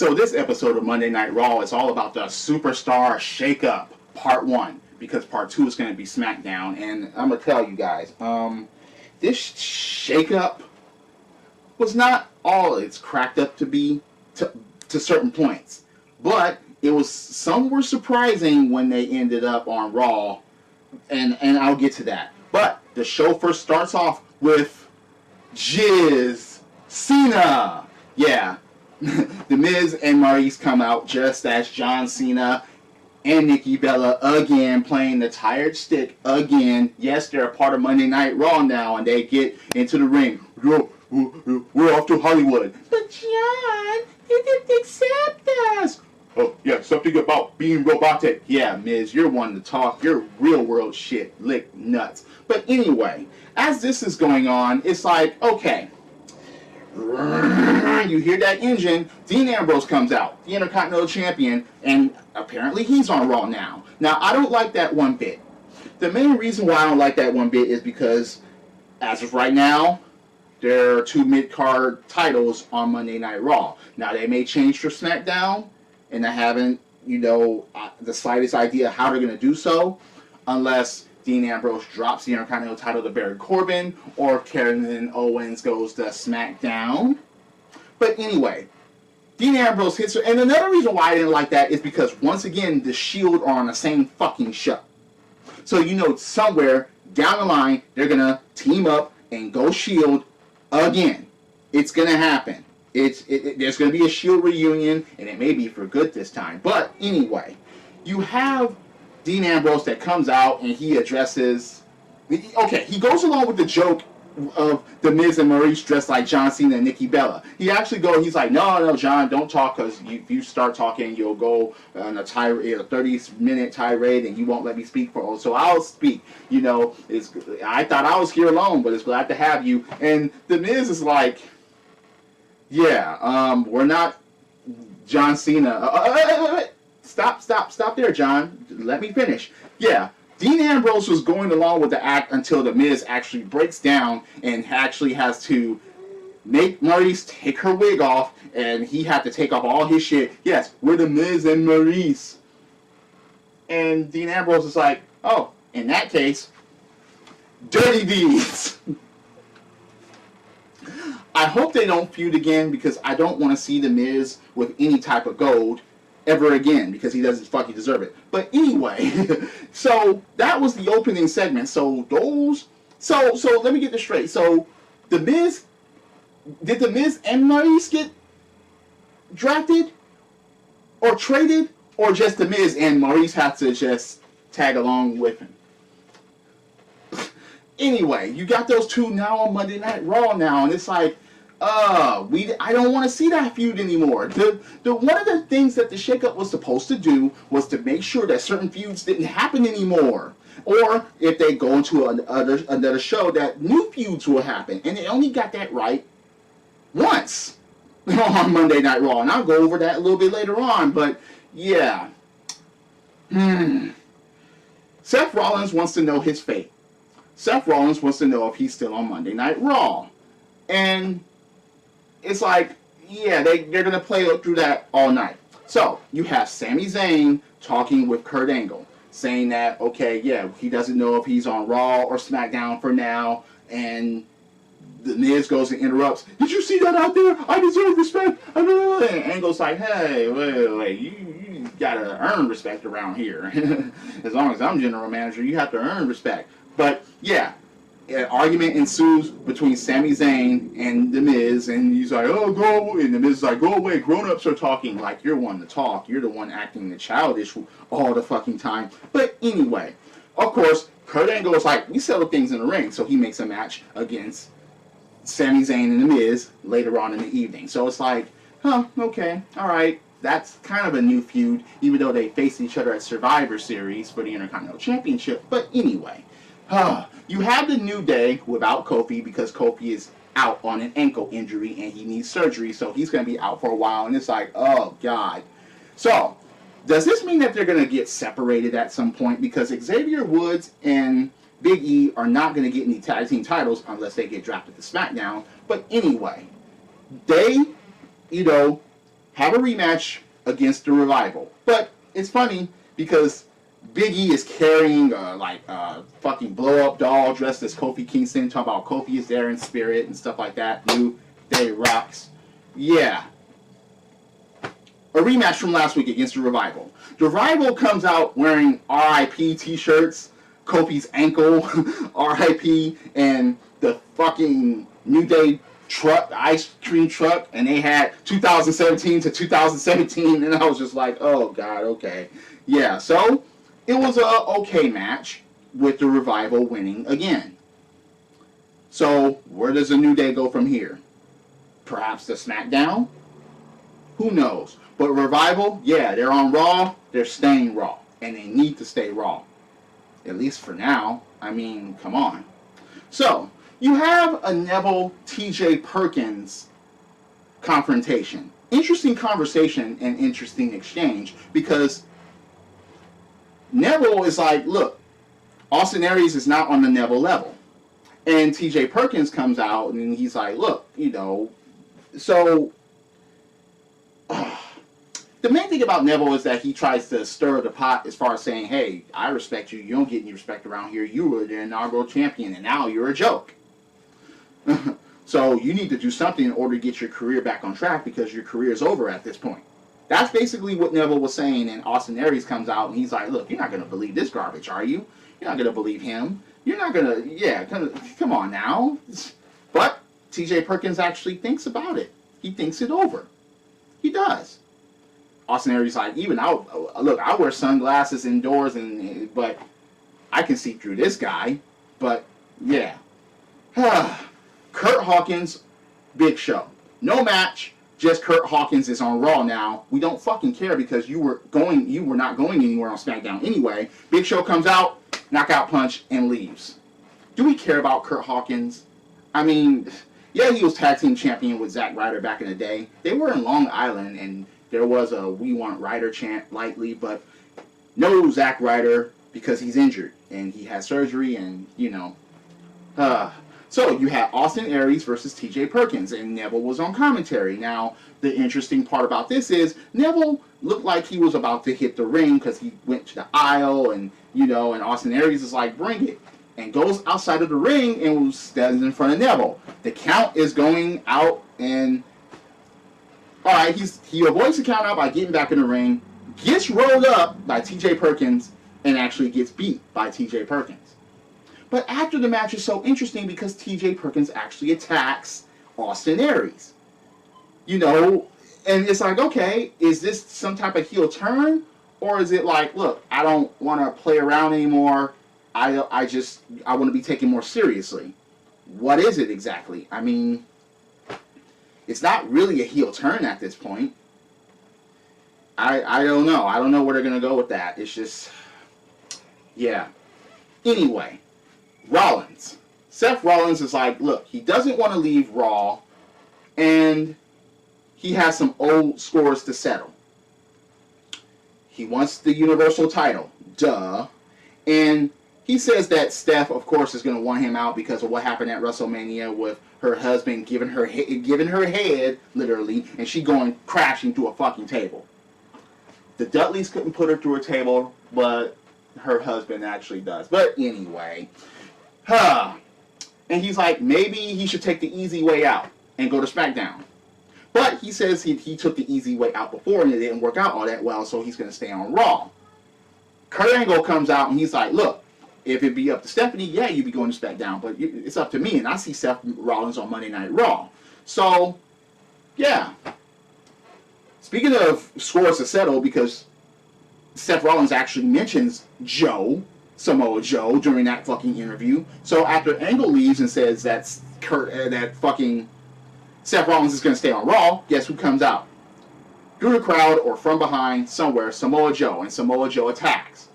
So this episode of Monday Night Raw is all about the Superstar Shakeup Part 1, because Part 2 is going to be Smackdown. And I'm going to tell you guys, this shakeup was not all it's cracked up to be to certain points. But some were surprising when they ended up on Raw, and I'll get to that. But the show first starts off with Cena. Yeah. The Miz and Maurice come out just as John Cena and Nikki Bella again playing the tired stick again. Yes, they're a part of Monday Night Raw now, and they get into the ring. We're off to Hollywood. But John, he didn't accept us. Oh, yeah, something about being robotic. Yeah, Miz, you're one to talk. You're real world shit. Lick nuts. But anyway, as this is going on, it's like, okay. You hear that engine. Dean Ambrose comes out, the Intercontinental Champion, and apparently he's on Raw now. Now, I don't like that one bit. The main reason why I don't like that one bit is because, as of right now, there are 2 mid-card titles on Monday Night Raw. Now, they may change for SmackDown, and I haven't, the slightest idea how they're going to do so, unless Dean Ambrose drops the Intercontinental title to Baron Corbin, or Kevin Owens goes to SmackDown. But anyway, Dean Ambrose hits her. And another reason why I didn't like that is because, once again, the Shield are on the same fucking show. So, somewhere down the line, they're going to team up and go Shield again. It's going to happen. There's going to be a Shield reunion, and it may be for good this time. But anyway, you have Dean Ambrose that comes out and he addresses. Okay, he goes along with the joke of the Miz and Maurice dressed like John Cena and Nikki Bella. He's like, no, John, don't talk, because if you start talking, you'll go on a 30-minute tirade, and you won't let me speak for. So I'll speak. I thought I was here alone, but it's glad to have you. And the Miz is like, yeah, we're not John Cena. Stop there, John. Let me finish. Yeah, Dean Ambrose was going along with the act until the Miz actually breaks down and actually has to make Maurice take her wig off, and he had to take off all his shit. Yes, we're the Miz and Maurice. And Dean Ambrose is like, oh, in that case, dirty deeds. I hope they don't feud again, because I don't want to see the Miz with any type of gold ever again, because he doesn't fucking deserve it. But anyway, so that was the opening segment. So let me get this straight. So did the Miz and Maurice get drafted or traded, or just the Miz and Maurice have to just tag along with him? Anyway, you got those two now on Monday Night Raw now, and it's like, I don't want to see that feud anymore. One of the things that the shakeup was supposed to do was to make sure that certain feuds didn't happen anymore. Or if they go into another show, that new feuds will happen. And they only got that right once on Monday Night Raw. And I'll go over that a little bit later on. But yeah. Seth Rollins wants to know his fate. Seth Rollins wants to know if he's still on Monday Night Raw. And it's like, yeah, they're going to play through that all night. So, you have Sami Zayn talking with Kurt Angle, saying that, okay, yeah, he doesn't know if he's on Raw or SmackDown for now, and the Miz goes and interrupts, did you see that out there? I deserve respect. And Angle's like, hey, wait, you gotta earn respect around here. As long as I'm general manager, you have to earn respect. But, yeah. An argument ensues between Sami Zayn and The Miz, and he's like, oh, go away. And The Miz is like, go away. Grown-ups are talking like you're one to talk. You're the one acting the childish all the fucking time. But anyway, of course, Kurt Angle is like, we settle things in the ring. So he makes a match against Sami Zayn and The Miz later on in the evening. So it's like, okay, all right. That's kind of a new feud, even though they faced each other at Survivor Series for the Intercontinental Championship. But anyway, you have the New Day without Kofi, because Kofi is out on an ankle injury and he needs surgery, so he's going to be out for a while, and it's like, oh, God. So, does this mean that they're going to get separated at some point? Because Xavier Woods and Big E are not going to get any tag team titles unless they get drafted to SmackDown. But anyway, they, have a rematch against the Revival. But it's funny because Big E is carrying a fucking blow-up doll dressed as Kofi Kingston, talking about Kofi is there in spirit and stuff like that. New Day rocks. Yeah. A rematch from last week against the Revival. The Revival comes out wearing RIP t-shirts, Kofi's ankle, RIP, and the fucking New Day truck, the ice cream truck, and they had 2017 to 2017, and I was just like, oh god, okay. Yeah, so it was a okay match with the Revival winning again. So where does the New Day go from here? Perhaps the Smackdown? Who knows? But Revival, yeah, they're on Raw, they're staying Raw, and they need to stay Raw. At least for now. I mean, come on. So, you have a Neville TJ Perkins confrontation. Interesting conversation and interesting exchange because Neville is like, look, Austin Aries is not on the Neville level. And TJ Perkins comes out and he's like, look, you know, so the main thing about Neville is that he tries to stir the pot as far as saying, hey, I respect you. You don't get any respect around here. You were the inaugural champion, and now you're a joke. So you need to do something in order to get your career back on track because your career is over at this point. That's basically what Neville was saying, and Austin Aries comes out, and he's like, look, you're not going to believe this garbage, are you? You're not going to believe him. You're not going to, yeah, come on now. But TJ Perkins actually thinks about it. He thinks it over. He does. Austin Aries like, even look, I wear sunglasses indoors, but I can see through this guy. But yeah, Kurt Hawkins, Big Show, no match. Just Kurt Hawkins is on Raw now. We don't fucking care because you were not going anywhere on SmackDown anyway. Big Show comes out, knockout punch, and leaves. Do we care about Kurt Hawkins? I mean, yeah, he was tag team champion with Zack Ryder back in the day. They were in Long Island, and there was a "We Want Ryder" chant lightly, but no Zack Ryder because he's injured and he had surgery, and you know. So you had Austin Aries versus TJ Perkins, and Neville was on commentary. Now, the interesting part about this is Neville looked like he was about to hit the ring because he went to the aisle, and you know, and Austin Aries is like, "Bring it," and goes outside of the ring and stands in front of Neville. The count is going out, and all right, he avoids the count out by getting back in the ring, gets rolled up by TJ Perkins, and actually gets beat by TJ Perkins. But after the match is so interesting because TJ Perkins actually attacks Austin Aries. You know, and it's like, okay, is this some type of heel turn? Or is it like, look, I don't want to play around anymore. I want to be taken more seriously. What is it exactly? I mean, it's not really a heel turn at this point. I don't know. I don't know where they're going to go with that. It's just, yeah. Anyway, Rollins. Seth Rollins is like, look, he doesn't want to leave Raw, and he has some old scores to settle. He wants the Universal title. Duh. And he says that Steph, of course, is going to want him out because of what happened at WrestleMania with her husband giving her head, literally, and she going crashing through a fucking table. The Dudleys couldn't put her through a table, but her husband actually does. But anyway, and he's like, maybe he should take the easy way out and go to SmackDown. But he says he took the easy way out before and it didn't work out all that well, so he's going to stay on Raw. Kurt Angle comes out and he's like, look, if it be up to Stephanie, yeah, you'd be going to SmackDown, but it's up to me, and I see Seth Rollins on Monday Night Raw. So, yeah. Speaking of scores to settle, because Seth Rollins actually mentions Samoa Joe, during that fucking interview. So after Angle leaves and says that fucking Seth Rollins is going to stay on Raw, guess who comes out? Through the crowd or from behind somewhere, Samoa Joe, and Samoa Joe attacks.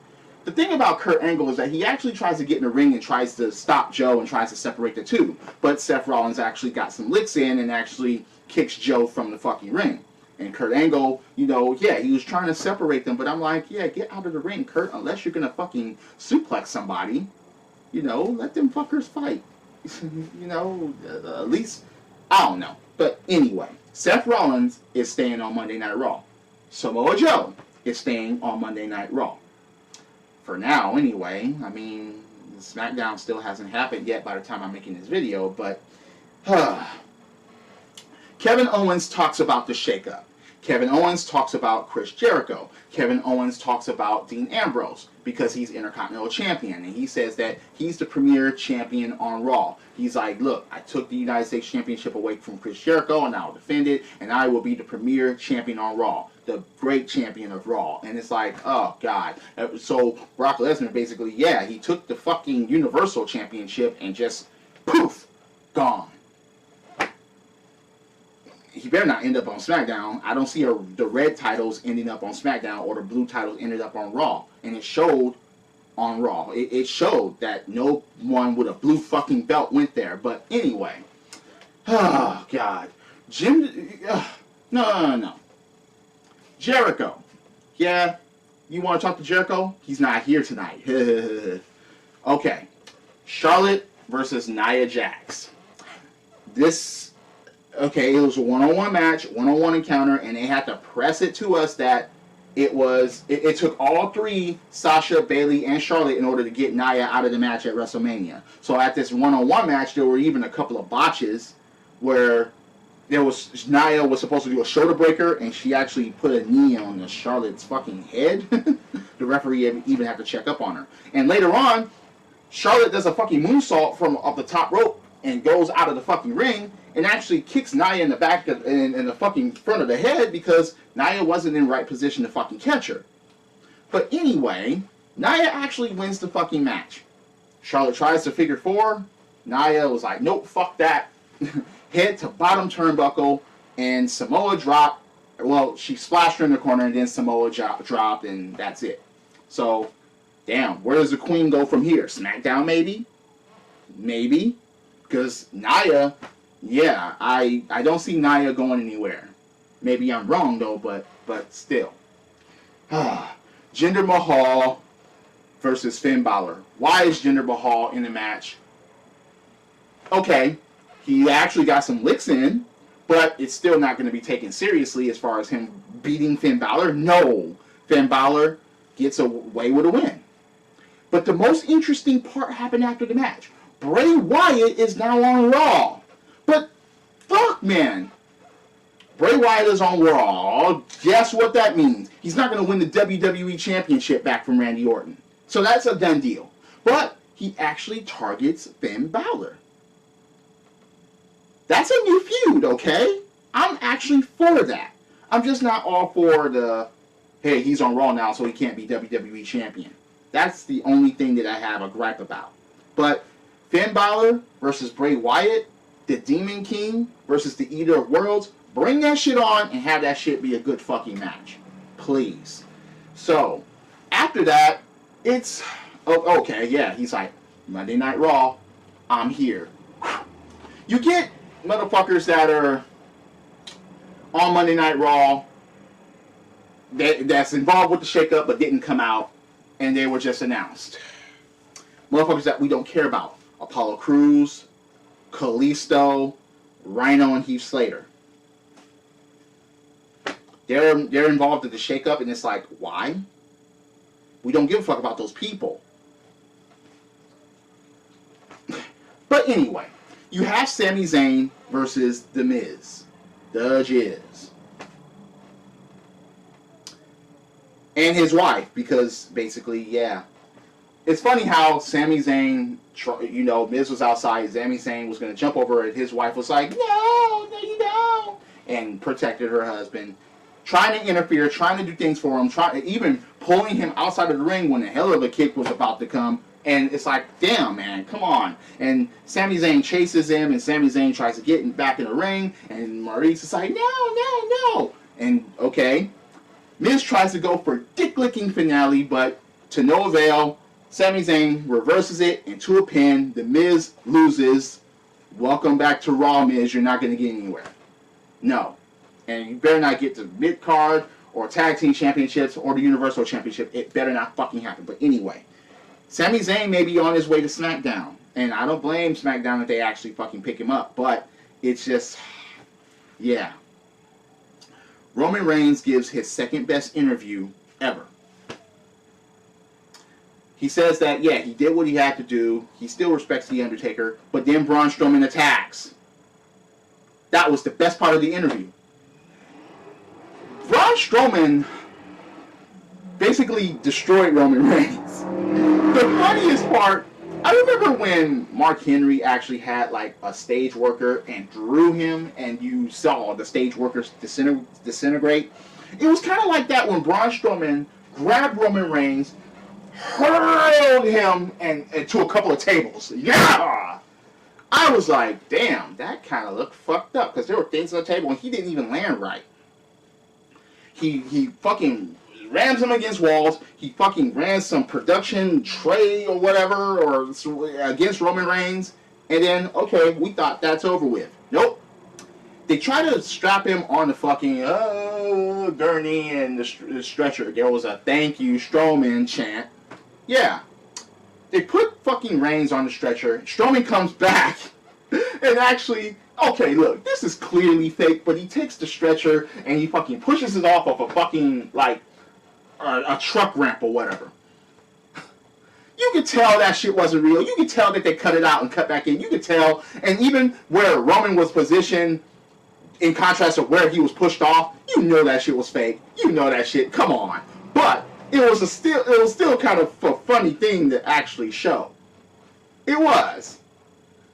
The thing about Kurt Angle is that he actually tries to get in the ring and tries to stop Joe and tries to separate the two. But Seth Rollins actually got some licks in and actually kicks Joe from the fucking ring. And Kurt Angle, you know, yeah, he was trying to separate them, but I'm like, yeah, get out of the ring, Kurt, unless you're going to fucking suplex somebody. You know, let them fuckers fight. You know, at least, I don't know. But anyway, Seth Rollins is staying on Monday Night Raw. Samoa Joe is staying on Monday Night Raw. For now, anyway. I mean, Smackdown still hasn't happened yet by the time I'm making this video, but Kevin Owens talks about the shakeup. Kevin Owens talks about Chris Jericho. Kevin Owens talks about Dean Ambrose because he's Intercontinental Champion. And he says that he's the premier champion on Raw. He's like, look, I took the United States Championship away from Chris Jericho and I'll defend it. And I will be the premier champion on Raw. The great champion of Raw. And it's like, oh, God. So Brock Lesnar basically, yeah, he took the fucking Universal Championship and just, poof, gone. He better not end up on SmackDown. I don't see the red titles ending up on SmackDown or the blue titles ended up on Raw. And it showed on Raw. It showed that no one with a blue fucking belt went there. But anyway. Oh, God. No. Jericho. Yeah, you want to talk to Jericho? He's not here tonight. Okay. Charlotte versus Nia Jax. Okay, it was a one-on-one match, one-on-one encounter, and they had to press it to us that it took all three, Sasha, Bayley, and Charlotte, in order to get Nia out of the match at WrestleMania. So at this one-on-one match, there were even a couple of botches where Nia was supposed to do a shoulder breaker, and she actually put a knee on the Charlotte's fucking head. The referee even had to check up on her. And later on, Charlotte does a fucking moonsault from up the top rope and goes out of the fucking ring and actually kicks Nia in the back in the fucking front of the head because Nia wasn't in the right position to fucking catch her. But anyway, Nia actually wins the fucking match. Charlotte tries to figure four. Nia was like, nope, fuck that. Head to bottom turnbuckle, and Samoa dropped. Well, she splashed her in the corner, and then Samoa dropped, and that's it. So, damn, where does the queen go from here? SmackDown, maybe? Maybe. Because Nia, yeah, I don't see Nia going anywhere. Maybe I'm wrong, though, but still. Jinder Mahal versus Finn Balor. Why is Jinder Mahal in the match? Okay, he actually got some licks in, but it's still not going to be taken seriously as far as him beating Finn Balor. No, Finn Balor gets away with a win. But the most interesting part happened after the match. Bray Wyatt is now on Raw. But, fuck, man. Bray Wyatt is on Raw. Guess what that means? He's not going to win the WWE Championship back from Randy Orton. So that's a done deal. But he actually targets Finn Balor. That's a new feud, okay? I'm actually for that. I'm just not all for the, hey, he's on Raw now, so he can't be WWE Champion. That's the only thing that I have a gripe about. But Finn Balor versus Bray Wyatt, the Demon King versus the Eater of Worlds, bring that shit on and have that shit be a good fucking match. Please. So, after that, it's, oh, okay, yeah, he's like, Monday Night Raw, I'm here. You get motherfuckers that are on Monday Night Raw that's involved with the shakeup but didn't come out, and they were just announced. Motherfuckers that we don't care about. Apollo Crews, Kalisto, Rhino, and Heath Slater. They're involved in the shakeup, and it's like, why? We don't give a fuck about those people. But anyway, you have Sami Zayn versus The Miz. The Jizz. And his wife, because basically, yeah. It's funny how Sami Zayn, Miz was outside, Sami Zayn was going to jump over it. His wife was like, no, you don't. And protected her husband. Trying to interfere, trying to do things for him, even pulling him outside of the ring when the hell of a kick was about to come. And it's like, damn, man, come on. And Sami Zayn chases him, and Sami Zayn tries to get back in the ring, and Maurice is like, no. And, okay, Miz tries to go for dick-licking finale, but to no avail. Sami Zayn reverses it into a pin. The Miz loses. Welcome back to Raw, Miz. You're not going to get anywhere. No. And you better not get the mid-card or tag team championships or the Universal Championship. It better not fucking happen. But anyway, Sami Zayn may be on his way to SmackDown. And I don't blame SmackDown if they actually fucking pick him up. But it's just, Yeah. Roman Reigns gives his second best interview ever. He says that, yeah, he did what he had to do. He still respects The Undertaker. But then Braun Strowman attacks. That was the best part of the interview. Braun Strowman basically destroyed Roman Reigns. The funniest part, I remember when Mark Henry actually had like a stage worker and drew him, and you saw the stage workers disintegrate. It was kind of like that when Braun Strowman grabbed Roman Reigns, hurled him and to a couple of tables. Yeah! I was like, damn, that kind of looked fucked up, because there were things on the table and he didn't even land right. He fucking rams him against walls. He fucking ran some production tray or whatever or against Roman Reigns. And then, okay, we thought that's over with. Nope. They try to strap him on the fucking, gurney and the stretcher. There was a thank you Strowman chant. Yeah. They put fucking Reigns on the stretcher. Strowman comes back and actually, okay, look, this is clearly fake, but he takes the stretcher and he fucking pushes it off of a fucking, like, a truck ramp or whatever. You could tell that shit wasn't real. You could tell that they cut it out and cut back in. You could tell, and even where Roman was positioned, in contrast to where he was pushed off, you know that shit was fake. You know that shit. Come on. But it was still kind of a funny thing to actually show. It was.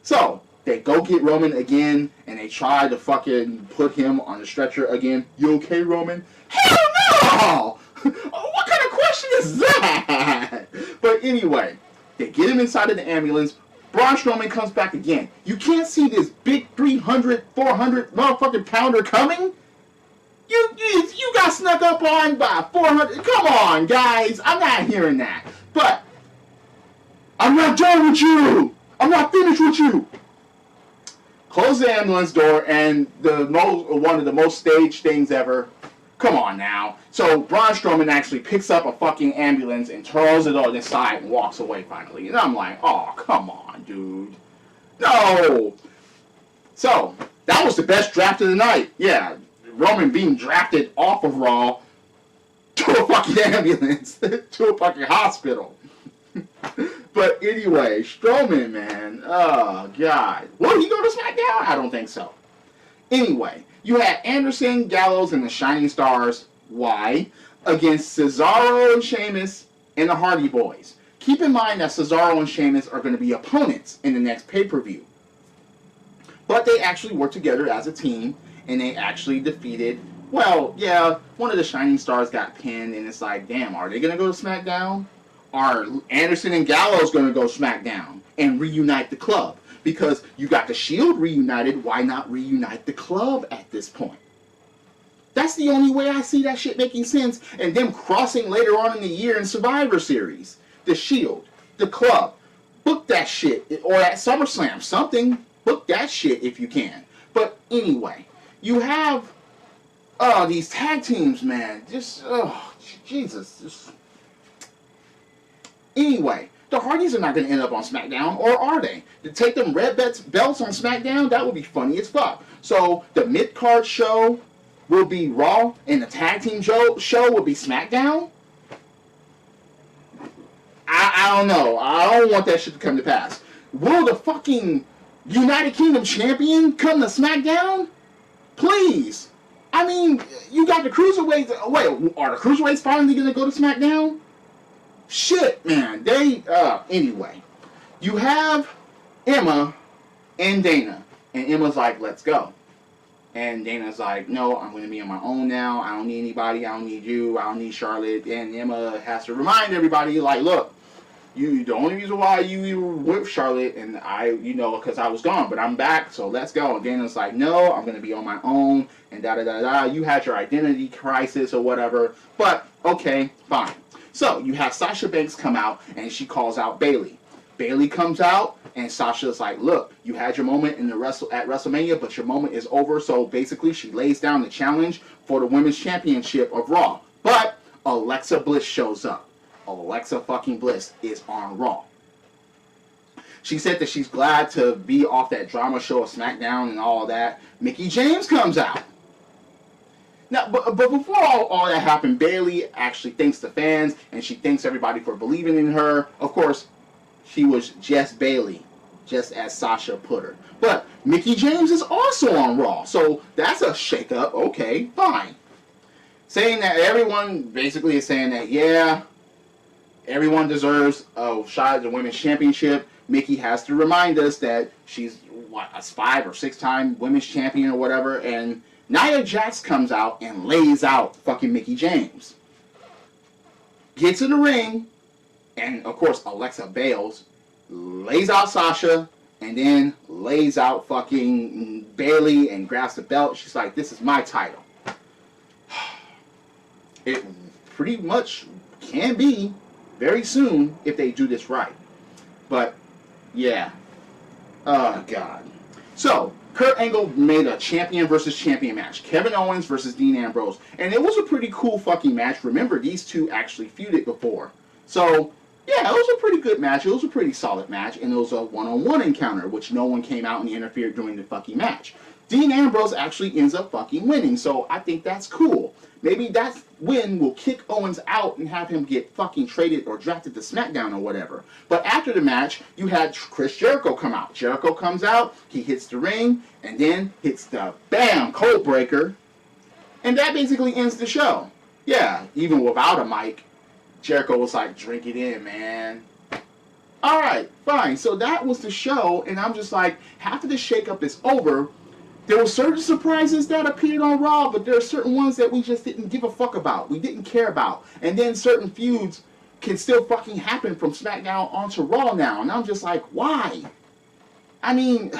So they go get Roman again, and they try to fucking put him on the stretcher again. You okay, Roman? Hell no! What kind of question is that? But anyway, they get him inside of the ambulance. Braun Strowman comes back again. You can't see this big 300, 400 motherfucking pounder coming? You got snuck up on by 400. Come on, guys. I'm not hearing that. But I'm not done with you. I'm not finished with you. Close the ambulance door, and one of the most staged things ever. Come on now. So Braun Strowman actually picks up a fucking ambulance and throws it on the side and walks away finally. And I'm like, oh, come on, dude. No. So that was the best draft of the night. Yeah, Roman being drafted off of Raw to a fucking ambulance, to a fucking hospital. But anyway, Strowman, man. Oh, God. Will he go to Smackdown? I don't think so. Anyway, you had Anderson, Gallows, and the Shining Stars. Why? Against Cesaro and Sheamus and the Hardy Boys. Keep in mind that Cesaro and Sheamus are going to be opponents in the next pay-per-view. But they actually worked together as a team, and they actually defeated, well, yeah, one of the Shining Stars got pinned, and it's like, damn, are they going to go to SmackDown? Are Anderson and Gallows going to go SmackDown and reunite the club? Because you got the Shield reunited, why not reunite the club at this point? That's the only way I see that shit making sense, and them crossing later on in the year in Survivor Series. The Shield, the club, book that shit, or at SummerSlam, something, book that shit if you can. But anyway, you have these tag teams, man, Jesus. Anyway, the Hardys are not going to end up on SmackDown, or are they? To take them red belts on SmackDown, that would be funny as fuck. So the mid-card show will be Raw, and the tag team show will be SmackDown? I don't know. I don't want that shit to come to pass. Will the fucking United Kingdom champion come to SmackDown? Please. I mean, you got the cruiserweights. Wait, are the cruiserweights finally going to go to SmackDown? Shit, man. Anyway. You have Emma and Dana. And Emma's like, let's go. And Dana's like, no, I'm going to be on my own now. I don't need anybody. I don't need you. I don't need Charlotte. And Emma has to remind everybody, like, look, the only reason why you were with Charlotte, and because I was gone, but I'm back, so let's go. And Dana's like, no, I'm going to be on my own, and da-da-da-da. You had your identity crisis or whatever, but okay, fine. So you have Sasha Banks come out, and she calls out Bayley. Bayley comes out, and Sasha's like, look, you had your moment at WrestleMania, but your moment is over. So basically, she lays down the challenge for the Women's Championship of Raw. But Alexa Bliss shows up. Alexa fucking Bliss is on Raw. She said that she's glad to be off that drama show of SmackDown and all that. Mickie James comes out. Now, but before all that happened, Bayley actually thanks the fans, and she thanks everybody for believing in her. Of course, she was just Bayley, just as Sasha put her. But Mickie James is also on Raw, so that's a shakeup. Okay, fine. Saying that everyone basically is saying that, yeah, everyone deserves a shot at the Women's Championship. Mickie has to remind us that she's, what, a 5 or 6 time Women's Champion or whatever, and Nia Jax comes out and lays out fucking Mickie James. Gets in the ring, and of course Alexa Bales lays out Sasha, and then lays out fucking Bayley and grabs the belt. She's like, this is my title. It pretty much can be very soon if they do this right. But, yeah. Oh, God. So, Kurt Angle made a champion versus champion match. Kevin Owens versus Dean Ambrose. And it was a pretty cool fucking match. Remember, these two actually feuded before. So, yeah, it was a pretty good match. It was a pretty solid match. And it was a one-on-one encounter, which no one came out and interfered during the fucking match. Dean Ambrose actually ends up fucking winning. So, I think that's cool. Maybe that win will kick Owens out and have him get fucking traded or drafted to SmackDown or whatever. But after the match, you had Chris Jericho come out. Jericho comes out, he hits the ring, and then hits the BAM! Code breaker. And that basically ends the show. Yeah, even without a mic, Jericho was like, drink it in, man. Alright, fine. So that was the show, and I'm just like, after the shakeup is over, there were certain surprises that appeared on Raw, but there are certain ones that we just didn't give a fuck about. We didn't care about. And then certain feuds can still fucking happen from SmackDown onto Raw now. And I'm just like, why? I mean,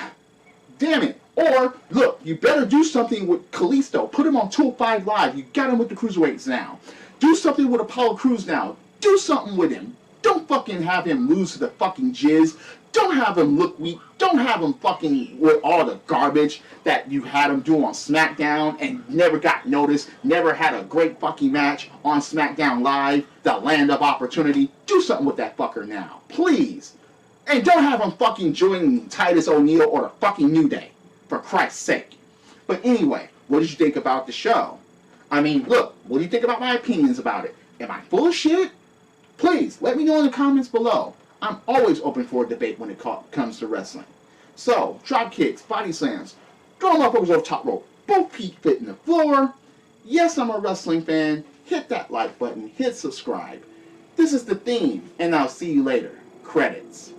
damn it. Or, look, you better do something with Kalisto. Put him on 205 Live. You got him with the Cruiserweights now. Do something with Apollo Crews now. Do something with him. Don't fucking have him lose to the fucking Jizz. Don't have him look weak. Don't have him fucking with all the garbage that you had him do on SmackDown and never got noticed, never had a great fucking match on SmackDown Live, the land of opportunity. Do something with that fucker now, please. And don't have him fucking join Titus O'Neil or the fucking New Day, for Christ's sake. But anyway, what did you think about the show? I mean, look, what do you think about my opinions about it? Am I full of shit? Please, let me know in the comments below. I'm always open for a debate when it comes to wrestling. So, drop kicks, body slams, throw motherfuckers off top rope, both feet fit in the floor. Yes, I'm a wrestling fan. Hit that like button, hit subscribe. This is the theme, and I'll see you later. Credits.